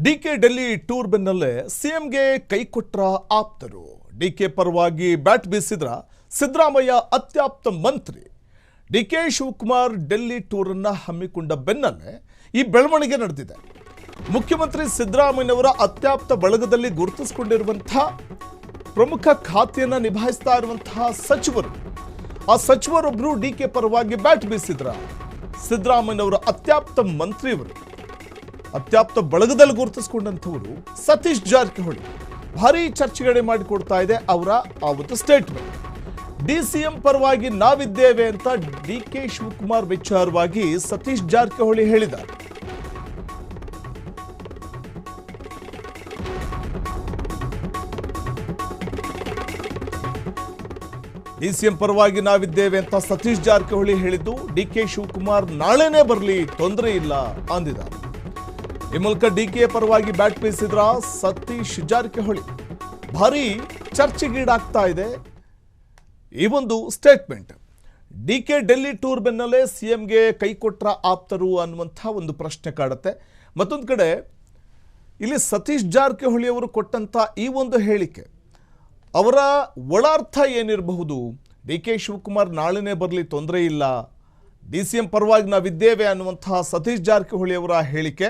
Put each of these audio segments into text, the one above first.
DK Delhi tour ಬೆನ್ನಲ್ಲೇ ಸಿಎಂಗೆ ಕೈಕೊಟ್ರ ಆಪ್ತರು. ಡಿಕೆ ಪರವಾಗಿ ಬ್ಯಾಟ್ ಬೀಸಿದ್ರ ಸಿದ್ದರಾಮಯ್ಯ ಅತ್ಯಾಪ್ತ ಮಂತ್ರಿ. ಡಿಕೆ ಶಿವಕುಮಾರ್ ಡೆಲ್ಲಿ ಟೂರ್ ಅನ್ನು ಹಮ್ಮಿಕೊಂಡ ಬೆನ್ನಲ್ಲೇ ಈ ಬೆಳವಣಿಗೆ ನಡೆದಿದೆ. ಮುಖ್ಯಮಂತ್ರಿ ಸಿದ್ದರಾಮಯ್ಯನವರ ಅತ್ಯಾಪ್ತ ಬಳಗದಲ್ಲಿ ಗುರುತಿಸಿಕೊಂಡಿರುವಂತಹ ಪ್ರಮುಖ ಖಾತೆಯನ್ನು ನಿಭಾಯಿಸ್ತಾ ಇರುವಂತಹ ಸಚಿವರು, ಆ ಸಚಿವರೊಬ್ಬರು ಡಿಕೆ ಪರವಾಗಿ ಬ್ಯಾಟ್ ಬೀಸಿದ್ರ ಸಿದ್ದರಾಮಯ್ಯನವರ ಅತ್ಯಾಪ್ತ ಮಂತ್ರಿಯವರು. ಅತ್ಯಾಪ್ತ ಬಳಗದಲ್ಲಿ ಗುರುತಿಸಿಕೊಂಡಂಥವರು ಸತೀಶ್ ಜಾರಕಿಹೊಳಿ. ಭಾರಿ ಚರ್ಚೆಗಡೆ ಮಾಡಿಕೊಡ್ತಾ ಇದೆ ಅವರ ಆ ಒಂದು ಸ್ಟೇಟ್ಮೆಂಟ್. ಡಿಸಿಎಂ ಪರವಾಗಿ ನಾವಿದ್ದೇವೆ ಅಂತ ಡಿಕೆ ಶಿವಕುಮಾರ್ ವಿಚಾರವಾಗಿ ಸತೀಶ್ ಜಾರಕಿಹೊಳಿ ಹೇಳಿದ್ದಾರೆ. ಡಿಸಿಎಂ ಪರವಾಗಿ ನಾವಿದ್ದೇವೆ ಅಂತ ಸತೀಶ್ ಜಾರಕಿಹೊಳಿ ಹೇಳಿದ್ದು, ಡಿಕೆ ಶಿವಕುಮಾರ್ ನಾಳೆನೇ ಬರಲಿ, ತೊಂದರೆ ಇಲ್ಲ ಅಂದಿದ್ದಾರೆ. ಈ ಮೂಲಕ ಡಿಕೆ ಪರವಾಗಿ ಬ್ಯಾಟ್ ಬೀಸಿದ್ರ ಸತೀಶ್ ಜಾರಕಿಹೊಳಿ. ಭಾರಿ ಚರ್ಚೆಗೀಡಾಗ್ತಾ ಇದೆ ಈ ಒಂದು ಸ್ಟೇಟ್ಮೆಂಟ್. ಡಿಕೆ ಡೆಲ್ಲಿ ಟೂರ್ ಬೆನ್ನಲ್ಲೇ ಸಿಎಂಗೆ ಕೈಕೊಟ್ರ ಆಪ್ತರು ಅನ್ನುವಂಥ ಒಂದು ಪ್ರಶ್ನೆ ಕಾಡುತ್ತೆ. ಮತ್ತೊಂದು ಕಡೆ ಇಲ್ಲಿ ಸತೀಶ್ ಜಾರಕಿಹೊಳಿ ಅವರು ಕೊಟ್ಟಂಥ ಈ ಒಂದು ಹೇಳಿಕೆ, ಅವರ ಒಳಾರ್ಥ ಏನಿರಬಹುದು? ಡಿಕೆ ಶಿವಕುಮಾರ್ ನಾಳೆನೇ ಬರಲಿ, ತೊಂದರೆ ಇಲ್ಲ, ಡಿಸಿಎಂ ಪರವಾಗಿ ನಾವಿದ್ದೇವೆ ಅನ್ನುವಂತಹ ಸತೀಶ್ ಜಾರಕಿಹೊಳಿ ಅವರ ಹೇಳಿಕೆ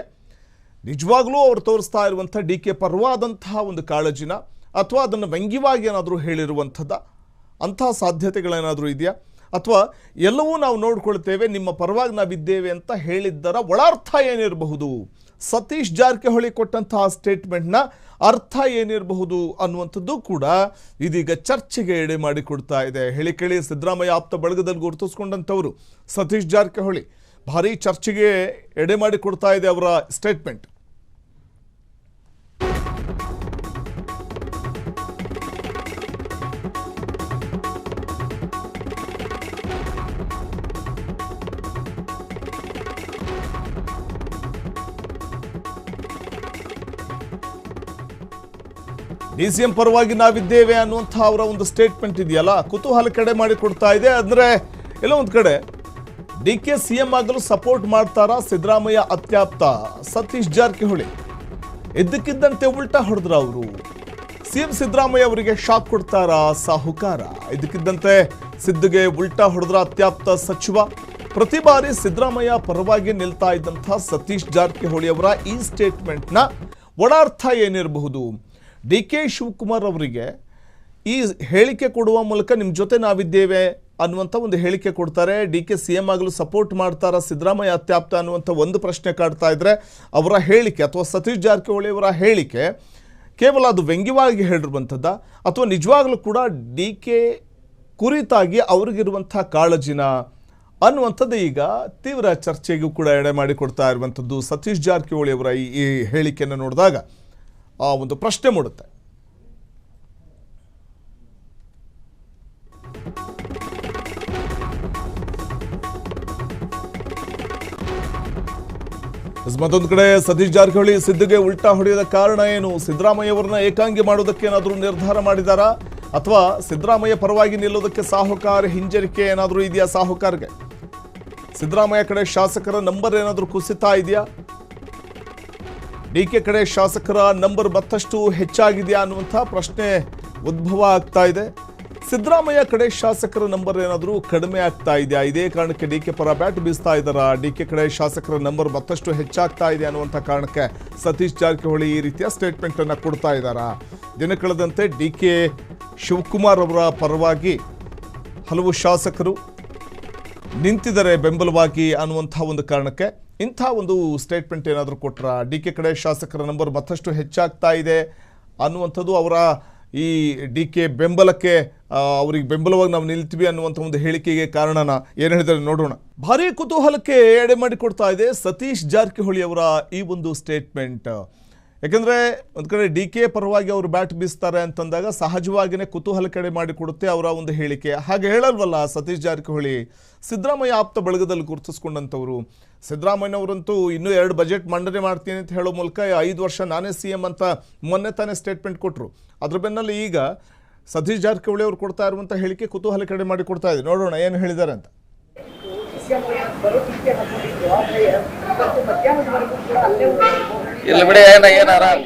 ನಿಜವಾಗ್ಲೂ ಅವರು ತೋರಿಸ್ತಾ ಇರುವಂಥ ಡಿಕೆ ಪರವಾದಂತಹ ಒಂದು ಕಾಳಜಿನ, ಅಥವಾ ಅದನ್ನು ವ್ಯಂಗ್ಯವಾಗಿ ಏನಾದರೂ ಹೇಳಿರುವಂಥದ್ದ, ಅಂತಹ ಸಾಧ್ಯತೆಗಳೇನಾದರೂ ಇದೆಯಾ? ಅಥವಾ ಎಲ್ಲವೂ ನಾವು ನೋಡ್ಕೊಳ್ತೇವೆ, ನಿಮ್ಮ ಪರವಾಗಿ ನಾವಿದ್ದೇವೆ ಅಂತ ಹೇಳಿದ್ದರ ಒಳಾರ್ಥ ಏನಿರಬಹುದು? ಸತೀಶ್ ಜಾರಕಿಹೊಳಿ ಕೊಟ್ಟಂತಹ ಸ್ಟೇಟ್ಮೆಂಟ್ನ ಅರ್ಥ ಏನಿರಬಹುದು ಅನ್ನುವಂಥದ್ದು ಕೂಡ ಇದೀಗ ಚರ್ಚೆಗೆ ಎಡೆ ಮಾಡಿಕೊಡ್ತಾ ಇದೆ. ಹೇಳಿಕೆಳಿ ಸಿದ್ದರಾಮಯ್ಯ ಆಪ್ತ ಬಳಗದಲ್ಲಿ ಗುರುತಿಸ್ಕೊಂಡಂಥವರು ಸತೀಶ್ ಜಾರಕಿಹೊಳಿ. ಭಾರಿ ಚರ್ಚೆಗೆ ಎಡೆ ಮಾಡಿಕೊಡ್ತಾ ಇದೆ ಅವರ ಸ್ಟೇಟ್ಮೆಂಟ್. ಡಿಸಿಎಂ ಪರವಾಗಿ ನಾವಿದ್ದೇವೆ ಅನ್ನುವಂಥ ಅವರ ಒಂದು ಸ್ಟೇಟ್ಮೆಂಟ್ ಇದೆಯಲ್ಲ, ಕುತೂಹಲ ಕಡೆ ಮಾಡಿಕೊಡ್ತಾ ಇದೆ. ಅಂದರೆ ಎಲ್ಲ ಒಂದು ಕಡೆ ಡಿಕೆ ಸಿಎಂ ಆಗಲು ಸಪೋರ್ಟ್ ಮಾಡ್ತಾರಾ ಸಿದ್ದರಾಮಯ್ಯ ಅತ್ಯಾಪ್ತ ಸತೀಶ್ ಜಾರಕಿಹೊಳಿ? ಇದ್ದಕ್ಕಿದ್ದಂತೆ ಉಲ್ಟಾ ಹೊಡೆದ್ರ ಅವರು. ಸಿಎಂ ಸಿದ್ದರಾಮಯ್ಯ ಅವರಿಗೆ ಶಾಕ್ ಕೊಡ್ತಾರಾ ಸಾಹುಕಾರ? ಇದ್ದಕ್ಕಿದ್ದಂತೆ ಸಿದ್ದುಗೆ ಉಲ್ಟಾ ಹೊಡೆದ್ರ ಅತ್ಯಾಪ್ತ ಸಚಿವ. ಪ್ರತಿ ಬಾರಿ ಸಿದ್ದರಾಮಯ್ಯ ಪರವಾಗಿ ನಿಲ್ತಾ ಇದ್ದಂಥ ಸತೀಶ್ ಜಾರಕಿಹೊಳಿ ಅವರ ಈ ಸ್ಟೇಟ್ಮೆಂಟ್ನ ಒಳಾರ್ಥ ಏನಿರಬಹುದು? ಡಿಕೆ ಶಿವಕುಮಾರ್ ಅವರಿಗೆ ಈ ಹೇಳಿಕೆ ಕೊಡುವ ಮೂಲಕ ನಿಮ್ಮ ಜೊತೆ ನಾವಿದ್ದೇವೆ ಅನ್ನುವಂಥ ಒಂದು ಹೇಳಿಕೆ ಕೊಡ್ತಾರೆ. ಡಿಕೆ ಸಿಎಂ ಆಗಲು ಸಪೋರ್ಟ್ ಮಾಡ್ತಾರಾ ಸಿದ್ದರಾಮಯ್ಯ ಅತ್ಯಾಪ್ತ ಅನ್ನುವಂಥ ಒಂದು ಪ್ರಶ್ನೆ ಕಾಡ್ತಾ ಇದ್ರೆ, ಅವರ ಹೇಳಿಕೆ ಅಥವಾ ಸತೀಶ್ ಜಾರಕಿಹೊಳಿ ಅವರ ಹೇಳಿಕೆ ಕೇವಲ ಅದು ವ್ಯಂಗ್ಯವಾಗಿ ಹೇಳಿರುವಂಥದ್ದ, ಅಥವಾ ನಿಜವಾಗ್ಲೂ ಕೂಡ ಡಿಕೆ ಕುರಿತಾಗಿ ಅವ್ರಿಗಿರುವಂಥ ಕಾಳಜಿನ ಅನ್ನುವಂಥದ್ದು ಈಗ ತೀವ್ರ ಚರ್ಚೆಗೂ ಕೂಡ ಎಡೆ ಮಾಡಿಕೊಡ್ತಾ ಇರುವಂಥದ್ದು. ಸತೀಶ್ ಜಾರಕಿಹೊಳಿ ಅವರ ಈ ಹೇಳಿಕೆಯನ್ನು ನೋಡಿದಾಗ ಆ ಒಂದು ಪ್ರಶ್ನೆ ಮೂಡುತ್ತೆ. ಮತ್ತೊಂದು ಕಡೆ ಸತೀಶ್ ಜಾರಕಿಹೊಳಿ ಸಿದ್ದುಗೆ ಉಲ್ಟಾ ಹೊಡೆಯದ ಕಾರಣ ಏನು? ಸಿದ್ದರಾಮಯ್ಯ ಅವರನ್ನ ಏಕಾಂಗಿ ಮಾಡೋದಕ್ಕೆ ಏನಾದರೂ ನಿರ್ಧಾರ ಮಾಡಿದಾರಾ? ಅಥವಾ ಸಿದ್ದರಾಮಯ್ಯ ಪರವಾಗಿ ನಿಲ್ಲೋದಕ್ಕೆ ಸಾಹುಕಾರ ಹಿಂಜರಿಕೆ ಏನಾದರೂ ಇದೆಯಾ? ಸಾಹುಕಾರ್ಗೆ ಸಿದ್ದರಾಮಯ್ಯ ಕಡೆ ಶಾಸಕರ ನಂಬರ್ ಏನಾದರೂ ಕುಸಿತಾ ಇದೆಯಾ? ಡಿಕೆ ಕಡೆ ಶಾಸಕರ ನಂಬರ್ ಮತ್ತಷ್ಟು ಹೆಚ್ಚಾಗಿದೆಯಾ ಅನ್ನುವಂಥ ಪ್ರಶ್ನೆ ಉದ್ಭವ ಆಗ್ತಾ ಇದೆ. ಸಿದ್ದರಾಮಯ್ಯ ಕಡೆ ಶಾಸಕರ ನಂಬರ್ ಏನಾದರೂ ಕಡಿಮೆ ಆಗ್ತಾ ಇದೆಯಾ? ಇದೇ ಕಾರಣಕ್ಕೆ ಡಿಕೆ ಪರ ಬ್ಯಾಟ್ ಬೀಸ್ತಾ ಇದ್ದಾರಾ? ಡಿಕೆ ಕಡೆ ಶಾಸಕರ ನಂಬರ್ ಮತ್ತಷ್ಟು ಹೆಚ್ಚಾಗ್ತಾ ಇದೆ ಅನ್ನುವಂಥ ಕಾರಣಕ್ಕೆ ಸತೀಶ್ ಜಾರಕಿಹೊಳಿ ಈ ರೀತಿಯ ಸ್ಟೇಟ್ಮೆಂಟ್ ಅನ್ನು ಕೊಡ್ತಾ ಇದ್ದಾರಾ? ದಿನ ಕಳೆದಂತೆ ಡಿಕೆ ಶಿವಕುಮಾರ್ ಅವರ ಪರವಾಗಿ ಹಲವು ಶಾಸಕರು ನಿಂತಿದ್ದಾರೆ ಬೆಂಬಲವಾಗಿ ಅನ್ನುವಂಥ ಒಂದು ಕಾರಣಕ್ಕೆ ಇಂಥ ಒಂದು ಸ್ಟೇಟ್ಮೆಂಟ್ ಏನಾದರೂ ಕೊಟ್ರ? ಡಿಕೆ ಕಡೆ ಶಾಸಕರ ನಂಬರ್ ಮತ್ತಷ್ಟು ಹೆಚ್ಚಾಗ್ತಾ ಇದೆ ಅನ್ನುವಂಥದ್ದು ಅವರ ಈ ಡಿಕೆ ಬೆಂಬಲಕ್ಕೆ, ಅವ್ರಿಗೆ ಬೆಂಬಲವಾಗಿ ನಾವು ನಿಲ್ತೀವಿ ಅನ್ನುವಂಥ ಒಂದು ಹೇಳಿಕೆಗೆ ಕಾರಣನ ಏನು ಹೇಳಿದರೆ ನೋಡೋಣ. ಭಾರಿ ಕುತೂಹಲಕ್ಕೆ ಎಡೆ ಮಾಡಿಕೊಡ್ತಾ ಇದೆ ಸತೀಶ್ ಜಾರಕಿಹೊಳಿ ಅವರ ಈ ಒಂದು ಸ್ಟೇಟ್ಮೆಂಟ್. ಯಾಕಂದರೆ ಒಂದು ಕಡೆ ಡಿಕೆ ಪರವಾಗಿ ಅವರು ಬ್ಯಾಟ್ ಬೀಸ್ತಾರೆ ಅಂತಂದಾಗ ಸಹಜವಾಗಿಯೇ ಕುತೂಹಲ ಕಡೆ ಮಾಡಿಕೊಡುತ್ತೆ ಅವರ ಒಂದು ಹೇಳಿಕೆ. ಹಾಗೆ ಹೇಳಲ್ವಲ್ಲ ಸತೀಶ್ ಜಾರಕಿಹೊಳಿ, ಸಿದ್ದರಾಮಯ್ಯ ಆಪ್ತ ಬಳಗದಲ್ಲಿ ಗುರುತಿಸ್ಕೊಂಡಂಥವ್ರು. ಸಿದ್ದರಾಮಯ್ಯನವರಂತೂ ಇನ್ನೂ 2 ಬಜೆಟ್ ಮಂಡನೆ ಮಾಡ್ತೀನಿ ಅಂತ ಹೇಳೋ ಮೂಲಕ 5 ವರ್ಷ ನಾನೇ ಸಿಎಂ ಅಂತ ಮೊನ್ನೆ ತಾನೇ ಸ್ಟೇಟ್ಮೆಂಟ್ ಕೊಟ್ಟರು. ಅದ್ರ ಬೆನ್ನಲ್ಲಿ ಈಗ ಸತೀಶ್ ಜಾರಕಿಹೊಳಿ ಅವರು ಕೊಡ್ತಾ ಇರುವಂಥ ಹೇಳಿಕೆ ಕುತೂಹಲ ಕಡೆ ಮಾಡಿಕೊಡ್ತಾ ಇದೆ. ನೋಡೋಣ ಏನು ಹೇಳಿದ್ದಾರೆ ಅಂತ. ಬರೋದಕ್ಕೆ ಹಾಕೊಂಡಿದ್ದು ಆದರೆ ಇವತ್ತು ಮಧ್ಯಾಹ್ನದವರೆಗೂ ಕೂಡ ಅಲ್ಲೇ ಇಲ್ಲಿ ಬಿಡಿ ಏನ್ ಆರಾಮ್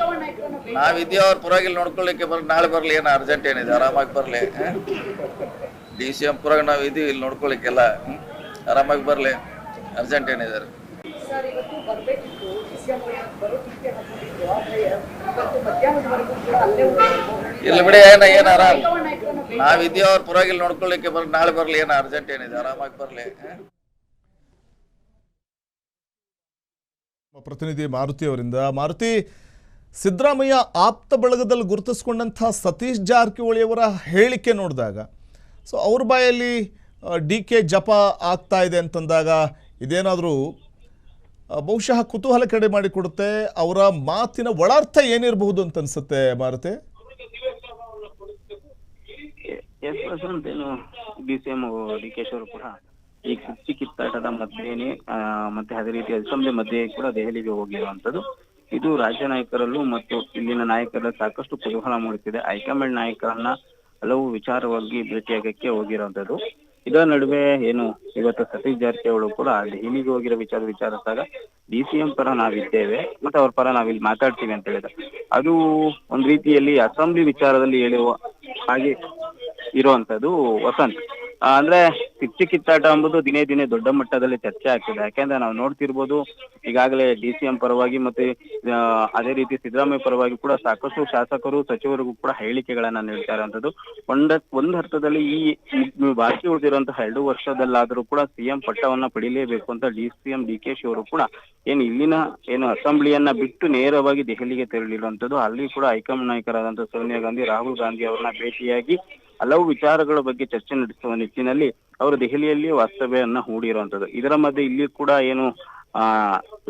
ನಾವಿದ್ದೀವಿ ಅವ್ರ ಪರವಾಗಿಲ್ಲ ನೋಡ್ಕೊಳ್ಳಿಕ್ಕೆ ನಾಳೆ ಬರ್ಲಿ ಏನು ಅರ್ಜೆಂಟ್ ಏನಿದೆ ಆರಾಮಾಗಿ ಬರ್ಲಿ DCM ಪರವಾಗಿ ನಾವು ಇದೀವಿ ಇಲ್ಲಿ ನೋಡ್ಕೊಳ್ಳಿಕ್ಕೆಲ್ಲ ಆರಾಮಾಗಿ ಬರ್ಲಿ ಅರ್ಜೆಂಟ್ ಏನಿದೆ ಇಲ್ಲಿ ಬಿಡಿ ಏನ್ ಆರಾಮ್ ನಾವಿದ್ದೀವಿ ಅವ್ರ ಪರವಾಗಿಲ್ಲ ನೋಡ್ಕೊಳ್ಳಿಕ್ಕೆ ನಾಳೆ ಬರ್ಲಿ ಏನು ಅರ್ಜೆಂಟ್ ಏನಿದೆ ಆರಾಮಾಗಿ ಬರ್ಲಿ ಪ್ರತಿನಿಧಿ ಮಾರುತಿ ಅವರಿಂದ. ಮಾರುತಿ, ಸಿದ್ದರಾಮಯ್ಯ ಆಪ್ತ ಬಳಗದಲ್ಲಿ ಗುರುತಿಸಿಕೊಂಡಂಥ ಸತೀಶ್ ಜಾರಕಿಹೊಳಿ ಅವರ ಹೇಳಿಕೆ ನೋಡಿದಾಗ ಸೊ ಅವ್ರ ಬಾಯಲ್ಲಿ DK ಜಪ ಆಗ್ತಾ ಇದೆ ಅಂತಂದಾಗ ಇದೇನಾದರೂ ಬಹುಶಃ ಕುತೂಹಲ ಕಡೆ ಮಾಡಿಕೊಡುತ್ತೆ. ಅವರ ಮಾತಿನ ಒಳಾರ್ಥ ಏನಿರಬಹುದು ಅಂತ ಅನ್ಸುತ್ತೆ ಮಾರುತಿ? ಏನು DCM DK ಅವರು ಕೂಡ ಈ ಕುರ್ಚಿ ಕಿತ್ತಾಟದ ಮಧ್ಯೆನೇ ಮತ್ತೆ ಅದೇ ರೀತಿ ಅಸೆಂಬ್ಲಿ ಮಧ್ಯೆ ಕೂಡ ದೆಹಲಿಗೆ ಹೋಗಿರುವಂತದ್ದು ಇದು ರಾಜ್ಯ ನಾಯಕರಲ್ಲೂ ಮತ್ತು ಇಲ್ಲಿನ ನಾಯಕರಲ್ಲಿ ಸಾಕಷ್ಟು ಕುತೂಹಲ ಮೂಡಿಸಿದೆ. ಹೈಕಮಾಂಡ್ ನಾಯಕರನ್ನ ಹಲವು ವಿಚಾರವಾಗಿ ಭೇಟಿಯಾಗಕ್ಕೆ ಹೋಗಿರುವಂತದ್ದು. ಇದರ ನಡುವೆ ಏನು ಇವತ್ತು ಸತೀಶ್ ಜಾರಕಿಹೊಳಿ ಕೂಡ ದೆಹಲಿಗೆ ಹೋಗಿರೋ ವಿಚಾರಿಸಿದಾಗ DCM ಪರ ನಾವಿದ್ದೇವೆ ಮತ್ತೆ ಅವ್ರ ಪರ ನಾವಿಲ್ಲಿ ಮಾತಾಡ್ತೀವಿ ಅಂತ ಹೇಳಿದ ಅದು ಒಂದ್ ರೀತಿಯಲ್ಲಿ ಅಸೆಂಬ್ಲಿ ವಿಚಾರದಲ್ಲಿ ಹೇಳಿರುವ ಹಾಗೆ ಇರುವಂತದ್ದು. ವಸಂತ್ ಅಂದ್ರೆ ಕುರ್ಚಿ ಕಿತ್ತಾಟ ಎಂಬುದು ದಿನೇ ದಿನೇ ದೊಡ್ಡ ಮಟ್ಟದಲ್ಲಿ ಚರ್ಚೆ ಆಗ್ತಿದೆ. ಯಾಕೆಂದ್ರೆ ನಾವು ನೋಡ್ತಿರ್ಬೋದು ಈಗಾಗಲೇ DCM ಪರವಾಗಿ ಮತ್ತೆ ಅದೇ ರೀತಿ ಸಿದ್ದರಾಮಯ್ಯ ಪರವಾಗಿ ಕೂಡ ಸಾಕಷ್ಟು ಶಾಸಕರು ಸಚಿವರಿಗೂ ಕೂಡ ಹೇಳಿಕೆಗಳನ್ನ ನೀಡ್ತಾ ಇರುವಂತದ್ದು. ಒಂದ್ ಅರ್ಥದಲ್ಲಿ ಈ ಬಾಕಿ ಉಳಿದಿರುವಂತಹ 2 ವರ್ಷದಲ್ಲಾದ್ರೂ ಕೂಡ CM ಪಟ್ಟವನ್ನ ಪಡಿಲೇಬೇಕು ಅಂತ DCM DK ಅವರು ಕೂಡ ಇಲ್ಲಿನ ಅಸೆಂಬ್ಲಿಯನ್ನ ಬಿಟ್ಟು ನೇರವಾಗಿ ದೆಹಲಿಗೆ ತೆರಳಿರುವಂತದ್ದು. ಅಲ್ಲಿ ಕೂಡ ಹೈಕಮಾಂಡ್ ನಾಯಕರಾದಂತಹ ಸೋನಿಯಾ ಗಾಂಧಿ, ರಾಹುಲ್ ಗಾಂಧಿ ಅವರನ್ನ ಭೇಟಿಯಾಗಿ ಹಲವು ವಿಚಾರಗಳ ಬಗ್ಗೆ ಚರ್ಚೆ ನಡೆಸುವ ನಿಟ್ಟಿನಲ್ಲಿ ಅವರು ದೆಹಲಿಯಲ್ಲಿ ವಾಸ್ತವ್ಯವನ್ನ ಹೂಡಿರುವಂತದ್ದು. ಇದರ ಮಧ್ಯೆ ಇಲ್ಲಿ ಕೂಡ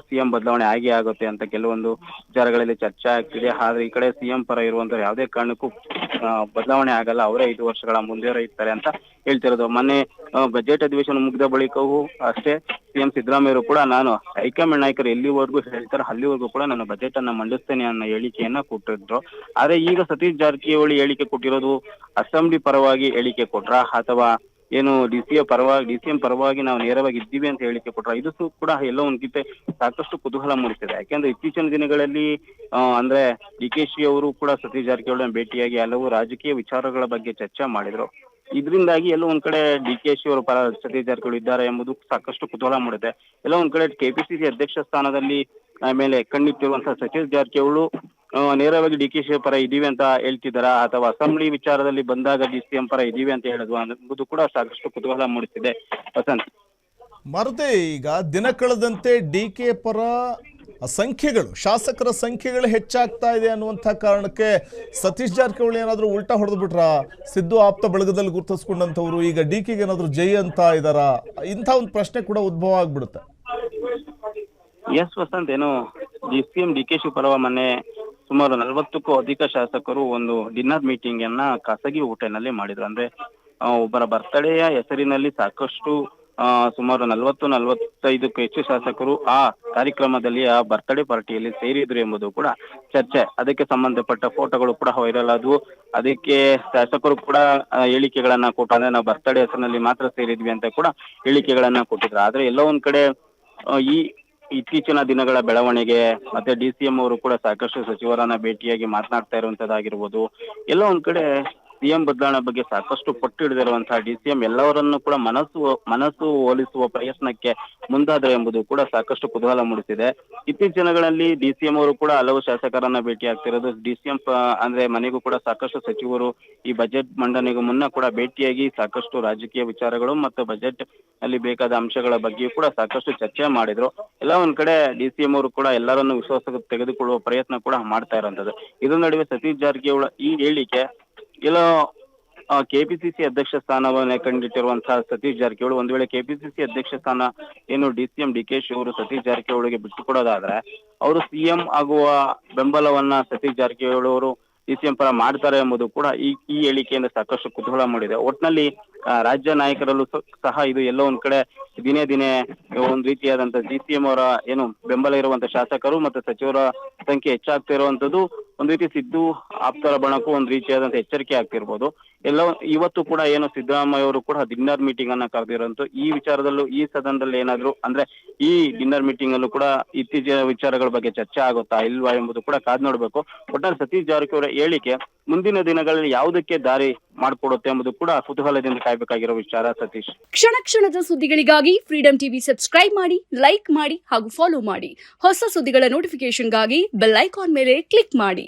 CM ಬದಲಾವಣೆ ಆಗುತ್ತೆ ಅಂತ ಕೆಲವೊಂದು ವಿಚಾರಗಳಲ್ಲಿ ಚರ್ಚೆ ಆಗ್ತಿದೆ. ಆದ್ರೆ ಈ ಕಡೆ CM ಪರ ಇರುವಂತ ಯಾವುದೇ ಕಾರಣಕ್ಕೂ ಬದಲಾವಣೆ ಆಗಲ್ಲ, ಅವರೇ 5 ವರ್ಷಗಳ ಮುಂದೆ ಇರ್ತಾರೆ ಅಂತ ಹೇಳ್ತಿರೋದು. ಮೊನ್ನೆ ಬಜೆಟ್ ಅಧಿವೇಶನ ಮುಗಿದ ಬಳಿಕವೂ ಅಷ್ಟೇ CM ಸಿದ್ದರಾಮಯ್ಯ ಅವರು ಕೂಡ ನಾನು ಹೈಕಮಾಂಡ್ ನಾಯಕರು ಎಲ್ಲಿವರೆಗೂ ಹೇಳ್ತಾರೆ ಅಲ್ಲಿವರೆಗೂ ಕೂಡ ನಾನು ಬಜೆಟ್ ಅನ್ನ ಮಂಡಿಸ್ತೇನೆ ಅನ್ನೋ ಹೇಳಿಕೆಯನ್ನ ಕೊಟ್ಟಿದ್ರು. ಆದ್ರೆ ಈಗ ಸತೀಶ್ ಜಾರಕಿಹೊಳಿ ಹೇಳಿಕೆ ಕೊಟ್ಟಿರೋದು ಅಸೆಂಬ್ಲಿ ಪರವಾಗಿ ಹೇಳಿಕೆ ಕೊಟ್ರ ಅಥವಾ DCM ಪರವಾಗಿ ನಾವು ನೇರವಾಗಿ ಇದ್ದೀವಿ ಅಂತ ಹೇಳಿಕೆ ಕೊಟ್ರ, ಇದು ಕೂಡ ಎಲ್ಲೋ ಒಂದ್ಕಿಂತ ಸಾಕಷ್ಟು ಕುತೂಹಲ ಮೂಡಿಸಿದೆ. ಯಾಕೆಂದ್ರೆ ಇತ್ತೀಚಿನ ದಿನಗಳಲ್ಲಿ ಅಂದ್ರೆ DKಶಿ ಅವರು ಕೂಡ ಸತೀಶ್ ಜಾರಕಿಹೊಳಿ ಭೇಟಿಯಾಗಿ ಹಲವು ರಾಜಕೀಯ ವಿಚಾರಗಳ ಬಗ್ಗೆ ಚರ್ಚೆ ಮಾಡಿದ್ರು. ಇದರಿಂದಾಗಿ ಎಲ್ಲೋ ಒಂದ್ ಕಡೆ DKಶಿ ಅವರು ಪರ ಸತೀಶ್ ಜಾರಕಿಹೊಳಿ ಇದ್ದಾರೆ ಎಂಬುದು ಸಾಕಷ್ಟು ಕುತೂಹಲ ಮೂಡಿದೆ. ಎಲ್ಲೋ ಒಂದ್ ಕಡೆ KPCC ಅಧ್ಯಕ್ಷ ಸ್ಥಾನದಲ್ಲಿ ಆಮೇಲೆ ಕಣ್ಣಿಟ್ಟಿರುವಂತಹ ಸತೀಶ್ ಜಾರಕಿಹೊಳಿ ನೇರವಾಗಿ DKಶಿ ಪರ ಇದೀವಿ ಅಂತ ಹೇಳ್ತಿದಾರ ಅಥವಾ ಅಸೆಂಬ್ಲಿ ವಿಚಾರದಲ್ಲಿ ಬಂದಾಗ DCM ಪರ ಇದೀವಿ ಅಂತ ಹೇಳುದು ಅನ್ನೋದು ಕೂಡ ಸಾಕಷ್ಟು ಕುತೂಹಲ ಮೂಡಿಸಿದೆ. ವಸಂತ್, ಮಾರುತಿ, ಈಗ ದಿನ ಕಳೆದಂತೆ DK ಪರ ಸಂಖ್ಯೆಗಳು, ಶಾಸಕರ ಸಂಖ್ಯೆಗಳು ಹೆಚ್ಚಾಗ್ತಾ ಇದೆ ಅನ್ನುವಂಥ ಕಾರಣಕ್ಕೆ ಸತೀಶ್ ಜಾರಕಿಹೊಳಿ ಏನಾದರೂ ಉಲ್ಟಾ ಹೊಡೆದು ಬಿಟ್ರ? ಸಿದ್ದು ಆಪ್ತ ಬಳಗದಲ್ಲಿ ಗುರುತಿಸ್ಕೊಂಡಂಥವ್ರು ಈಗ DKಗೆ ಏನಾದರೂ ಜೈ ಅಂತ ಇದ್ದಾರಾ? ಇಂಥ ಒಂದು ಪ್ರಶ್ನೆ ಕೂಡ ಉದ್ಭವ ಆಗ್ಬಿಡುತ್ತೆ. ಎಸ್ ವಸಂತ್, DCM DKಶಿ ಪರವ ಮೊನ್ನೆ ಸುಮಾರು 40ಕ್ಕೂ ಅಧಿಕ ಶಾಸಕರು ಒಂದು ಡಿನ್ನರ್ ಮೀಟಿಂಗ್ ಅನ್ನ ಖಾಸಗಿ ಹೋಟೆಲ್ನಲ್ಲಿ ಮಾಡಿದ್ರು. ಅಂದ್ರೆ ಒಬ್ಬರ ಬರ್ತಡೆಯ ಹೆಸರಿನಲ್ಲಿ ಸಾಕಷ್ಟು ಸುಮಾರು 40-45ಕ್ಕೂ ಹೆಚ್ಚು ಶಾಸಕರು ಆ ಕಾರ್ಯಕ್ರಮದಲ್ಲಿ ಆ ಬರ್ತ್ಡೇ ಪಾರ್ಟಿಯಲ್ಲಿ ಸೇರಿದ್ರು ಎಂಬುದು ಕೂಡ ಚರ್ಚೆ. ಅದಕ್ಕೆ ಸಂಬಂಧಪಟ್ಟ ಫೋಟೋಗಳು ಕೂಡ ವೈರಲ್ ಆದವು. ಅದಕ್ಕೆ ಶಾಸಕರು ಕೂಡ ಹೇಳಿಕೆಗಳನ್ನ ಕೊಟ್ಟು ಅಂದ್ರೆ ನಾವು ಬರ್ತ್ಡೇ ಹೆಸರಿನಲ್ಲಿ ಮಾತ್ರ ಸೇರಿದ್ವಿ ಅಂತ ಕೂಡ ಹೇಳಿಕೆಗಳನ್ನ ಕೊಟ್ಟಿದ್ರು. ಆದ್ರೆ ಎಲ್ಲೋ ಒಂದ್ ಕಡೆ ಈ ಇತ್ತೀಚಿನ ದಿನಗಳ ಬೆಳವಣಿಗೆ ಮತ್ತೆ DCM ಅವರು ಕೂಡ ಸಾಕಷ್ಟು ಸಚಿವರನ್ನ ಭೇಟಿಯಾಗಿ ಮಾತನಾಡ್ತಾ ಇರುವಂತದ್ದಾಗಿರ್ಬೋದು, ಎಲ್ಲೋ ಒಂದ್ ಕಡೆ CM ಬದಲಾವಣೆ ಬಗ್ಗೆ ಸಾಕಷ್ಟು ಪಟ್ಟು ಹಿಡಿದಿರುವಂತಹ DCM ಎಲ್ಲವರನ್ನು ಕೂಡ ಮನಸ್ಸು ಹೋಲಿಸುವ ಪ್ರಯತ್ನಕ್ಕೆ ಮುಂದಾದ್ರೆ ಎಂಬುದು ಕೂಡ ಸಾಕಷ್ಟು ಕುತೂಹಲ ಮೂಡಿಸಿದೆ. ಇತ್ತೀಚಿನ ದಿನಗಳಲ್ಲಿ DCM ಅವರು ಕೂಡ ಹಲವು ಶಾಸಕರನ್ನ ಭೇಟಿ ಆಗ್ತಿರೋದು. DCM ಅಂದ್ರೆ ಮನೆಗೂ ಕೂಡ ಸಾಕಷ್ಟು ಸಚಿವರು ಈ ಬಜೆಟ್ ಮಂಡನೆಗೂ ಮುನ್ನ ಕೂಡ ಭೇಟಿಯಾಗಿ ಸಾಕಷ್ಟು ರಾಜಕೀಯ ವಿಚಾರಗಳು ಮತ್ತು ಬಜೆಟ್ ಅಲ್ಲಿ ಬೇಕಾದ ಅಂಶಗಳ ಬಗ್ಗೆಯೂ ಕೂಡ ಸಾಕಷ್ಟು ಚರ್ಚೆ ಮಾಡಿದ್ರು. ಎಲ್ಲ ಒಂದ್ ಕಡೆ DCM ಅವರು ಕೂಡ ಎಲ್ಲರನ್ನು ವಿಶ್ವಾಸಕ್ಕೆ ತೆಗೆದುಕೊಳ್ಳುವ ಪ್ರಯತ್ನ ಕೂಡ ಮಾಡ್ತಾ ಇರುವಂತದ್ದು. ಇದರ ನಡುವೆ ಸತೀಶ್ ಜಾರಕಿಹೊಳಿ ಈ ಹೇಳಿಕೆ ಎಲ್ಲೋ KPCC ಅಧ್ಯಕ್ಷ ಸ್ಥಾನವನ್ನ ಕಂಡಿಟ್ಟಿರುವಂತಹ ಸತೀಶ್ ಜಾರಕಿಹೊಳಿ ಒಂದ್ ವೇಳೆ KPCC ಅಧ್ಯಕ್ಷ ಸ್ಥಾನ DCM DKಶಿ ಅವರು ಸತೀಶ್ ಜಾರಕಿಹೊಳಿಗೆ ಬಿಟ್ಟು ಕೊಡೋದಾದ್ರೆ ಅವರು CM ಆಗುವ ಬೆಂಬಲವನ್ನ ಸತೀಶ್ ಜಾರಕಿಹೊಳಿ ಅವರು DCM ಪರ ಮಾಡ್ತಾರೆ ಎಂಬುದು ಕೂಡ ಈ ಹೇಳಿಕೆಯಿಂದ ಸಾಕಷ್ಟು ಕುತೂಹಲ ಮೂಡಿದೆ. ಒಟ್ನಲ್ಲಿ ರಾಜ್ಯ ನಾಯಕರಲ್ಲೂ ಸಹ ಇದು ಎಲ್ಲೋ ಒಂದ್ ಕಡೆ ದಿನೇ ದಿನೇ ಒಂದ್ ರೀತಿಯಾದಂತ DCM ಅವರ ಬೆಂಬಲ ಇರುವಂತ ಶಾಸಕರು ಮತ್ತು ಸಚಿವರ ಸಂಖ್ಯೆ ಹೆಚ್ಚಾಗ್ತಾ ಇರುವಂತದ್ದು ಒಂದ್ ರೀತಿ ಸಿದ್ದು ಆಪ್ತರ ಬಣಕ್ಕೂ ಒಂದ್ ರೀತಿಯಾದಂತ ಎಚ್ಚರಿಕೆ ಆಗ್ತಿರ್ಬೋದು. ಎಲ್ಲ ಇವತ್ತು ಕೂಡ ಏನು ಸಿದ್ದರಾಮಯ್ಯ ಅವರು ಕೂಡ ಡಿನ್ನರ್ ಮೀಟಿಂಗ್ ಅನ್ನ ಕರೆದಿರೋಂತ ಈ ವಿಚಾರದಲ್ಲೂ ಈ ಸದನದಲ್ಲಿ ಏನಾದ್ರು ಅಂದ್ರೆ ಈ ಡಿನ್ನರ್ ಮೀಟಿಂಗ್ ಅಲ್ಲೂ ಕೂಡ ಇತ್ತೀಚಿನ ವಿಚಾರಗಳ ಬಗ್ಗೆ ಚರ್ಚೆ ಆಗುತ್ತಾ ಇಲ್ವಾ ಎಂಬುದು ಕೂಡ ಕಾದ್ ನೋಡ್ಬೇಕು. ಒಟ್ಟಾರೆ ಸತೀಶ್ ಜಾರಕಿಹೊಳಿ ಹೇಳಿಕೆ ಮುಂದಿನ ದಿನಗಳಲ್ಲಿ ಯಾವುದಕ್ಕೆ ದಾರಿ ಮಾಡ್ಕೊಡುತ್ತೆ ಎಂಬುದು ಕೂಡ ಕುತೂಹಲದಿಂದ ಕಾಯ್ಬೇಕಾಗಿರೋ ವಿಚಾರ. ಸತೀಶ್, ಕ್ಷಣ ಕ್ಷಣದ ಸುದ್ದಿಗಳಿಗಾಗಿ ಫ್ರೀಡಂ ಟಿವಿ ಸಬ್ಸ್ಕ್ರೈಬ್ ಮಾಡಿ, ಲೈಕ್ ಮಾಡಿ ಹಾಗೂ ಫಾಲೋ ಮಾಡಿ. ಹೊಸ ಸುದ್ದಿಗಳ ನೋಟಿಫಿಕೇಶನ್ಗಾಗಿ ಬೆಲ್ ಐಕಾನ್ ಮೇಲೆ ಕ್ಲಿಕ್ ಮಾಡಿ.